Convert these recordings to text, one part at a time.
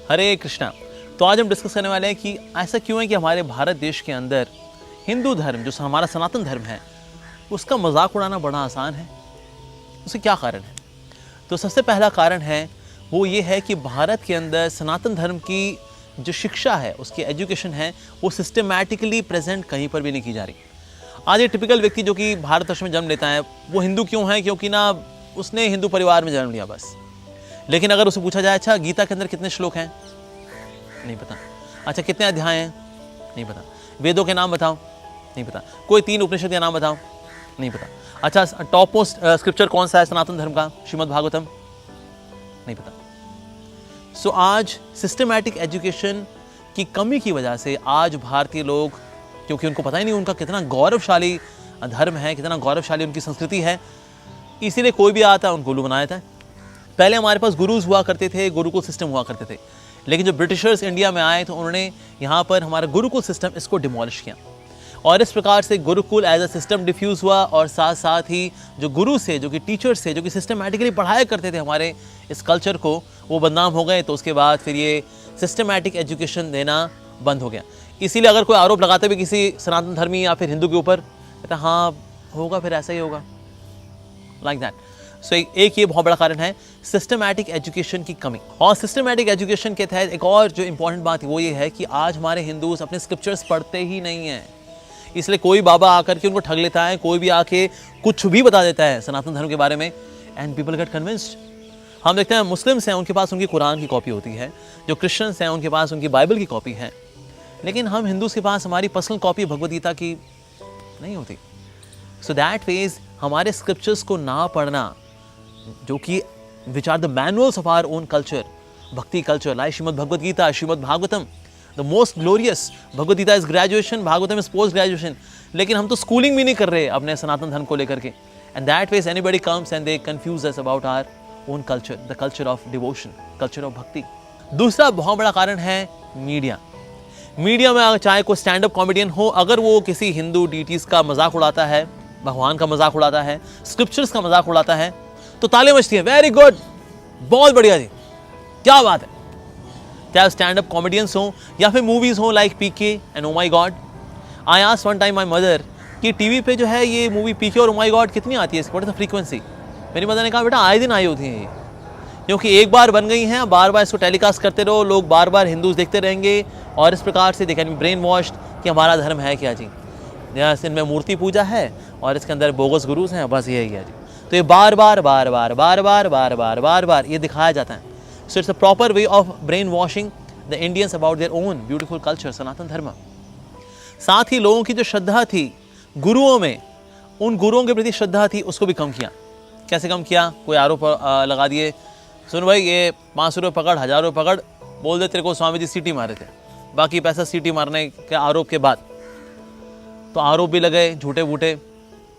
हरे कृष्णा। तो आज हम डिस्कस करने वाले हैं कि ऐसा क्यों है कि हमारे भारत देश के अंदर हिंदू धर्म जो हमारा सनातन धर्म है उसका मजाक उड़ाना बड़ा आसान है। उसे क्या कारण है? तो सबसे पहला कारण है वो ये है कि भारत के अंदर सनातन धर्म की जो शिक्षा है, उसकी एजुकेशन है, वो सिस्टमैटिकली प्रेजेंट कहीं पर भी नहीं की जा रही। आज एक टिपिकल व्यक्ति जो कि भारतवर्ष में जन्म लेता है वो हिंदू क्यों है? क्योंकि ना उसने हिंदू परिवार में जन्म लिया बस। लेकिन अगर उसे पूछा जाए अच्छा गीता के अंदर कितने श्लोक हैं? नहीं पता। अच्छा कितने अध्याय हैं? नहीं पता। वेदों के नाम बताओ? नहीं पता। कोई 3 उपनिषद के नाम बताओ? नहीं पता। अच्छा टॉप मोस्ट स्क्रिप्चर कौन सा है सनातन धर्म का? श्रीमद् भागवतम? नहीं पता। सो आज सिस्टमैटिक एजुकेशन की कमी की वजह से आज भारतीय लोग, क्योंकि उनको पता ही नहीं उनका कितना गौरवशाली धर्म है, कितना गौरवशाली उनकी संस्कृति है, इसीलिए कोई भी आता है उनको उल्लू बना देता है। पहले हमारे पास गुरुज हुआ करते थे, गुरुकुल सिस्टम हुआ करते थे, लेकिन जब ब्रिटिशर्स इंडिया में आए तो उन्होंने यहाँ पर हमारा गुरुकुल सिस्टम इसको डिमोलिश किया और इस प्रकार से gurukul as a system diffuse हुआ और साथ साथ ही जो गुरु से, जो कि टीचर्स से, जो कि सिस्टमैटिकली पढ़ाया करते थे हमारे इस कल्चर को, वो बदनाम हो गए। तो उसके बाद फिर ये सिस्टमैटिक एजुकेशन देना बंद हो गया। इसीलिए अगर कोई आरोप लगाते भी किसी सनातन धर्मी या फिर हिंदू के ऊपर, कहता हाँ होगा, फिर ऐसा ही होगा, लाइक दैट। सो एक ये बहुत बड़ा कारण है सिस्टमैटिक एजुकेशन की कमी। और सिस्टमैटिक एजुकेशन के तहत एक और जो इंपॉर्टेंट बात है वो ये है कि आज हमारे हिंदूज अपने स्क्रिप्चर्स पढ़ते ही नहीं हैं। इसलिए कोई बाबा आकर के उनको ठग लेता है, कोई भी आके कुछ भी बता देता है सनातन धर्म के बारे में, एंड पीपल गेट कन्विंस्ड। हम देखते हैं मुस्लिम्स हैं उनके पास उनकी कुरान की कॉपी होती है, जो क्रिश्चियंस हैं उनके पास उनकी बाइबल की कॉपी है, लेकिन हम हिंदूज के पास हमारी पर्सनल कॉपी भगवद गीता की नहीं होती। सो दैट मीन्स हमारे स्क्रिप्चर्स को ना पढ़ना, जो कि which are the manuals of our own culture, bhakti culture, like Shrimad Bhagavad Gita, Shrimad Bhagavatam, the most glorious. Bhagavad Gita is graduation, Bhagavatam is post graduation, लेकिन हम तो स्कूलिंग भी नहीं कर रहे अपने सनातन धर्म को लेकर के। And that ways anybody comes and they confuse us about our own culture, the culture of devotion, culture of bhakti. दूसरा बहुत बड़ा कारण है मीडिया। मीडिया में चाहे कोई स्टैंड अप कॉमेडियन हो, अगर वो किसी हिंदू डीटीज का मजाक उड़ाता है, भगवान का मजाक उड़ाता है, स्क्रिप्चर्स का मजाक उड़ाता है, तो ताली बजती है, वेरी गुड, बहुत बढ़िया जी, क्या बात है। चाहे स्टैंड अप कॉमेडियंस हो या फिर मूवीज हो like PK and Oh My God. I asked one time my mother कि टीवी पे जो है ये मूवी पीके और ओ माई गॉड कितनी आती है, इसकी व्हाट इज द फ्रीक्वेंसी? मेरी मदर ने कहा बेटा आए दिन आई होती है ये, क्योंकि एक बार बन गई हैं, बार बार इसको टेलीकास्ट करते रहो, लोग बार बार हिंदूज देखते रहेंगे और इस प्रकार से they can be brain washed कि हमारा धर्म है क्या जी, इनमें मूर्ति पूजा है और इसके अंदर बोगस गुरुज हैं, बस यही है जी। तो ये बार बार बार बार बार बार बार बार बार बार ये दिखाया जाता है। So it's a proper way of brain washing the Indians about their own beautiful culture, Sanatan Dharma. साथ ही लोगों की जो श्रद्धा थी गुरुओं में, उन गुरुओं के प्रति श्रद्धा थी, उसको भी कम किया। कैसे कम किया? कोई आरोप लगा दिए, सुन भाई ये 500 रुपये पकड़, 1000 रुपये पकड़, बोल दे तेरे को स्वामी जी सीटी मारे थे, बाकी पैसा सीटी मारने के आरोप के बाद। तो आरोप भी लगे झूठे बूटे,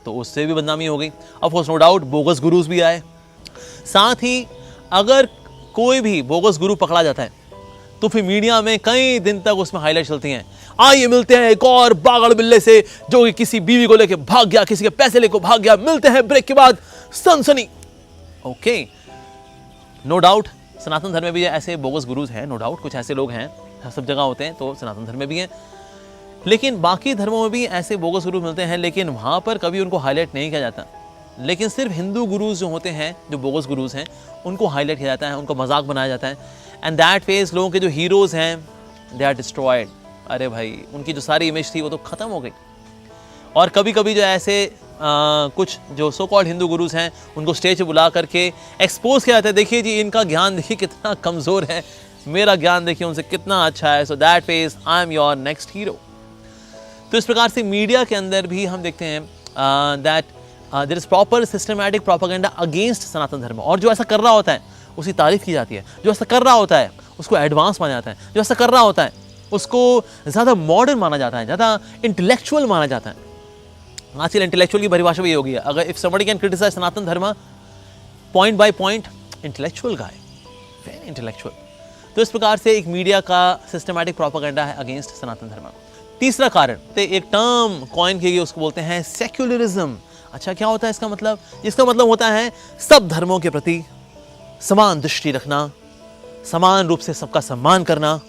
तो उससे भी बदनामी हो गई। Of course no doubt bogus gurus भी आए। साथ ही अगर कोई भी बोगस गुरु पकड़ा जाता है तो फिर मीडिया में कई दिन तक उसमें हाईलाइट चलती हैं, आइए मिलते हैं एक और पागल बिल्ले से जो कि किसी बीवी को लेके भाग गया, किसी के पैसे लेकर भाग गया, मिलते हैं ब्रेक के बाद, सनसनी। ओके, नो डाउट सनातन धर्म में भी ऐसे बोगस गुरुज हैं, नो डाउट कुछ ऐसे लोग हैं, सब जगह होते हैं, तो सनातन धर्म में भी हैं, लेकिन बाकी धर्मों में भी ऐसे बोगस गुरु मिलते हैं, लेकिन वहाँ पर कभी उनको हाईलाइट नहीं किया जाता। लेकिन सिर्फ हिंदू गुरुज जो होते हैं, जो बोगस गुरुज हैं, उनको हाईलाइट किया जाता है, उनको मजाक बनाया जाता है, एंड दैट फेज लोगों के जो हीरोज़ हैं दे आर डिस्ट्रॉयड। अरे भाई उनकी जो सारी इमेज थी वो तो ख़त्म हो गई। और कभी कभी जो ऐसे कुछ जो सो कॉल्ड हिंदू गुरुज हैं उनको स्टेज पर बुला करके एक्सपोज किया जाता है, देखिए जी इनका ज्ञान देखिए कितना कमज़ोर है, मेरा ज्ञान देखिए उनसे कितना अच्छा है, so that phase I am your next hero. तो इस प्रकार से मीडिया के अंदर भी हम देखते हैं that there is proper systematic propaganda against Sanatan Dharma. और जो ऐसा कर रहा होता है उसकी तारीफ की जाती है, जो ऐसा कर रहा होता है उसको एडवांस माना जाता है, जो ऐसा कर रहा होता है उसको ज़्यादा मॉडर्न माना जाता है, ज़्यादा इंटेलेक्चुअल माना जाता है। आजकल इंटेलेक्चुअल की परिभाषा भी होगी, अगर इफ समबडी कैन क्रिटिसाइज सनातन धर्म point by point, intellectual guy, very intellectual. तो इस प्रकार से एक मीडिया का सिस्टमैटिक प्रोपेगेंडा है अगेंस्ट सनातन धर्म। तीसरा कारण, तो एक टर्म कॉइन की गई, उसको बोलते हैं सेक्युलरिज्म। अच्छा क्या होता है इसका मतलब? इसका मतलब होता है सब धर्मों के प्रति समान दृष्टि रखना, समान रूप से सबका सम्मान करना,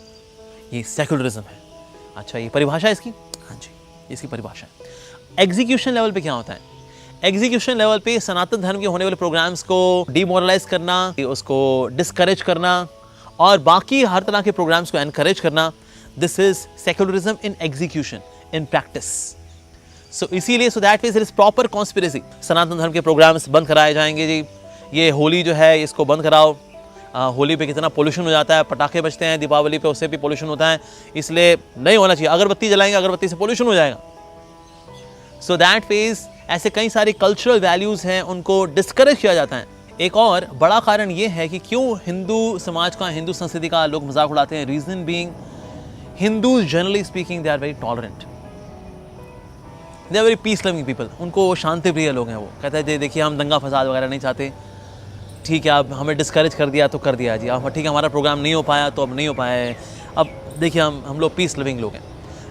ये सेक्युलरिज्म है। अच्छा, ये परिभाषा है इसकी? हाँ जी, इसकी परिभाषा है। एग्जीक्यूशन लेवल पे क्या होता है? एग्जीक्यूशन लेवल पे सनातन धर्म के होने वाले प्रोग्राम्स को डिमोरलाइज करना, उसको डिस्करेज करना और बाकी हर तरह के प्रोग्राम्स को एनकरेज करना, this is secularism in execution, in practice. So इसीलिए so that means it is proper conspiracy. Sanatan Dharma के प्रोग्राम्स बंद कराए जाएंगे जी, ये होली जो है इसको बंद कराओ, होली पे कितना पोल्यूशन हो जाता है, पटाखे बजते हैं, दीपावली पे उससे भी पोल्यूशन होता है, इसलिए नहीं होना चाहिए। अगरबत्ती जलाएंगे, अगरबत्ती से पोल्यूशन हो जाएगा। सो दैट मींस ऐसे कई सारी कल्चरल वैल्यूज हैं, उनको डिस्करेज किया जाता है। एक और बड़ा कारण ये है कि क्यों हिंदू समाज का, हिंदू संस्कृति का लोग मजाक उड़ाते हैं। Reason being, Hindus generally speaking they are very tolerant, they are very peace loving people. उनको शांति प्रिय लोग हैं। वो कहते हैं देखिए हम दंगा फसाद वगैरह नहीं चाहते, ठीक है आप हमें डिस्करेज कर दिया तो कर दिया जी, अब ठीक है हमारा प्रोग्राम नहीं हो पाया तो अब नहीं हो पाया है, अब देखिए हम लोग पीस लिविंग लोग हैं।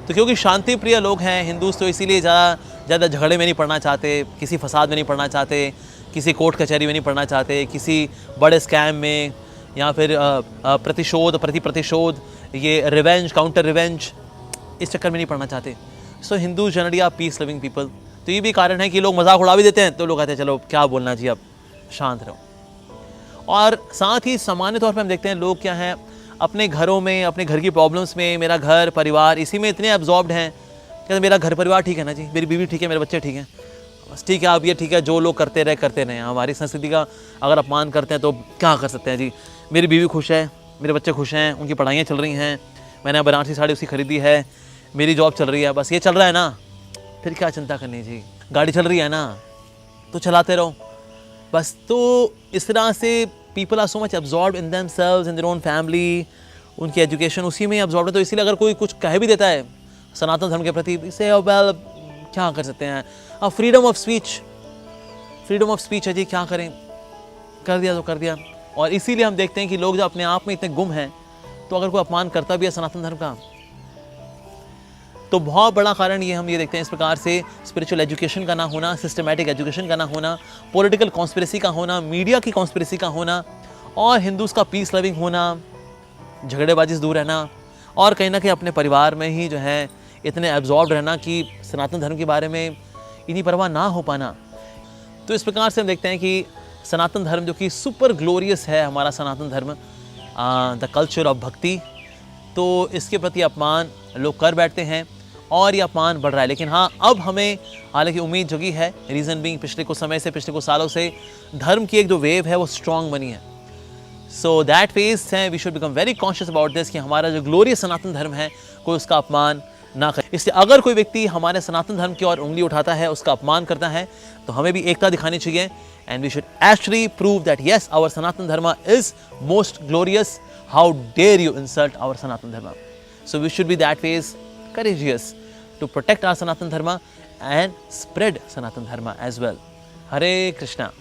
तो क्योंकि शांति प्रिय लोग हैं हिंदूज, तो इसीलिए ज़्यादा झगड़े में नहीं पड़ना चाहते, किसी फसाद में नहीं पड़ना चाहते, किसी कोर्ट कचहरी में नहीं पड़ना चाहते, किसी बड़े स्कैम में या फिर प्रतिशोध, ये रिवेंज, काउंटर रिवेंज, इस चक्कर में नहीं पड़ना चाहते। So Hindu generally are peace living people. तो ये भी कारण है कि लोग मजाक उड़ा भी देते हैं, तो लोग कहते हैं चलो क्या बोलना जी, अब शांत रहो। और साथ ही सामान्य तौर पे हम देखते हैं लोग क्या हैं, अपने घरों में, अपने घर की प्रॉब्लम्स में, मेरा घर परिवार, इसी में इतने एब्जॉर्ब्ड हैं। कहते मेरा घर परिवार ठीक है ना जी, मेरी बीवी ठीक है, मेरे बच्चे ठीक हैं, बस ठीक है, अब ये ठीक है, जो लोग करते रहे। हमारी संस्कृति का अगर अपमान करते हैं तो क्या कर सकते हैं जी। मेरी बीवी खुश है, मेरे बच्चे खुश हैं, उनकी पढ़ाइयाँ चल रही हैं, मैंने बनारसी साड़ी उसकी खरीदी है, मेरी जॉब चल रही है, बस ये चल रहा है ना, फिर क्या चिंता करनी जी। गाड़ी चल रही है ना, तो चलाते रहो बस। तो इस तरह से people are so much absorbed in themselves, in their own family, उनकी एजुकेशन उसी में एब्जॉर्ब्ड है। तो इसीलिए अगर कोई कुछ कह भी देता है सनातन धर्म के प्रति, इसे वेल क्या कर सकते हैं, अब फ्रीडम ऑफ स्पीच है जी, क्या करें, कर दिया तो कर दिया। और इसीलिए हम देखते हैं कि लोग जो अपने आप में इतने गुम हैं, तो अगर कोई अपमान करता भी है सनातन धर्म का, तो बहुत बड़ा कारण ये हम ये देखते हैं इस प्रकार से स्पिरिचुअल एजुकेशन का ना होना, सिस्टमैटिक एजुकेशन का ना होना, पॉलिटिकल कॉन्स्पिरेसी का होना, मीडिया की कॉन्स्पिरेसी का होना, और हिंदूज का पीस लविंग होना, झगड़ेबाजी से दूर रहना, और कहीं ना कहीं अपने परिवार में ही जो है इतने एब्जॉर्ब रहना कि सनातन धर्म के बारे में इतनी परवाह ना हो पाना। तो इस प्रकार से हम देखते हैं कि सनातन धर्म जो कि सुपर ग्लोरियस है, हमारा सनातन धर्म, द कल्चर ऑफ भक्ति, तो इसके प्रति अपमान लोग कर बैठते हैं और ये अपमान बढ़ रहा है। लेकिन हाँ, अब हमें हालांकि उम्मीद जगी है, रीज़न बीइंग पिछले कुछ समय से, पिछले कुछ सालों से धर्म की एक जो वेव है वो स्ट्रॉन्ग बनी है। सो दैट फेज है, we should become very conscious about this कि हमारा जो ग्लोरियस सनातन धर्म है कोई उसका अपमान ना करे। इसलिए अगर कोई व्यक्ति हमारे सनातन धर्म की ओर उंगली उठाता है, उसका अपमान करता है, तो हमें भी एकता दिखानी चाहिए, and we should actually prove that yes our Sanatan Dharma is most glorious, how dare you insult our Sanatan Dharma. So we should be that phase courageous to protect our Sanatan Dharma and spread Sanatan Dharma as well. Hare Krishna.